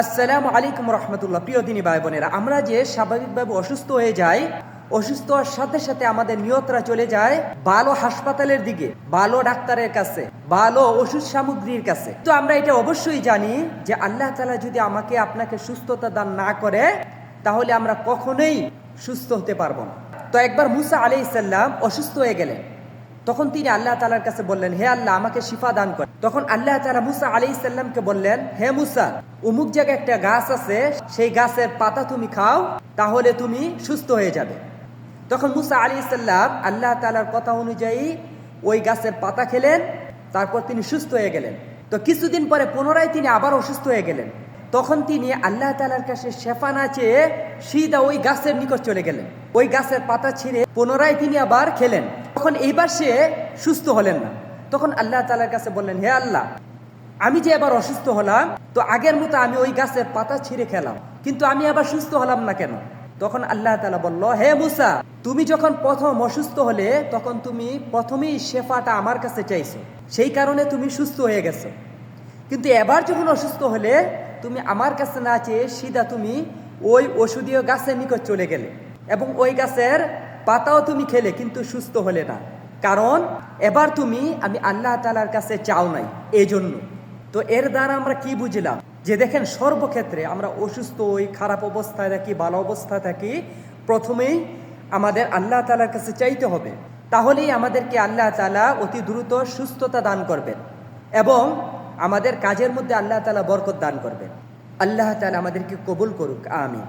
আসসালামু আলাইকুম রহমতুল্লাহ। প্রিয় দিনী ভাই বোনেরা, আমরা যে স্বাভাবিকভাবে অসুস্থ হয়ে যাই, অসুস্থ হওয়ার সাথে সাথে আমাদের নিয়তরা চলে যায় ভালো হাসপাতালের দিকে, ভালো ডাক্তারের কাছে, ভালো ওষুধ সামগ্রীর কাছে। তো আমরা এটা অবশ্যই জানি যে আল্লাহ তাআলা যদি আমাকে আপনাকে সুস্থতা দান না করে, তাহলে আমরা কখনোই সুস্থ হতে পারবো না। তো একবার মুসা আলাইহিস সালাম অসুস্থ হয়ে গেলেন। তখন তিনি আল্লাহ তাআলার কাছে বললেন, হে আল্লাহ, আমাকে শিফা দান কর। তখন আল্লাহ তাআলা মুসা আলাইহিস সালামকে বললেন, হে মুসা, অমুক জায়গায় একটা গাছ আছে, সেই গাছের পাতা তুমি খাও, তাহলে তুমি সুস্থ হয়ে যাবে। তখন মুসা আলাইহিস সালাম আল্লাহ তাআলার কথা অনুযায়ী ওই গাছের পাতা খেলেন, তারপর তিনি সুস্থ হয়ে গেলেন। তো কিছুদিন পরে পুনরায় তিনি আবার অসুস্থ হয়ে গেলেন। তখন তিনি আল্লাহ তাআলার কাছে শেফা না চেয়ে সিধা ওই গাছের নিকট চলে গেলেন। ওই গাছের পাতা ছিঁড়ে পুনরায় তিনি আবার খেলেন। তখন এইবার সে সুস্থ হলেন না। তখন আল্লাহ তাআলার কাছে বললেন, হে আল্লাহ, আমি যে এবার অসুস্থ হলাম, তো আগের মতো আমি ওই গাছের পাতা ছিঁড়ে খেলাম, কিন্তু আমি আবার সুস্থ হলাম না কেন? তখন আল্লাহ তাআলা বলল, হে মুসা, তুমি যখন প্রথম অসুস্থ হলে তখন তুমি প্রথমেই শেফাটা আমার কাছে চাইছো, সেই কারণে তুমি সুস্থ হয়ে গেছো। কিন্তু এবার যখন অসুস্থ হলে তুমি আমার কাছে না চেয়ে সিধা তুমি ওই ওষুধীয় গাছের নিকট চলে গেলে এবং ওই গাছের পাতাও তুমি খেলে, কিন্তু সুস্থ হলে না। কারণ এবার তুমি আমি আল্লাহ তাআলার কাছে চাও নাই, এই জন্য। তো এর দ্বারা আমরা কি বুঝলাম? যে দেখেন, সর্বক্ষেত্রে আমরা অসুস্থ হই, খারাপ অবস্থায় থাকি, ভালো অবস্থায় থাকি, প্রথমেই আমাদের আল্লাহ তাআলার কাছে চাইতে হবে। তাহলেই আমাদেরকে আল্লাহ তাআলা অতি দ্রুত সুস্থতা দান করবেন এবং আমাদের কাজের মধ্যে আল্লাহ তাআলা বরকত দান করবেন। আল্লাহ তাআলা আমাদেরকে কবুল করুক, আমিন।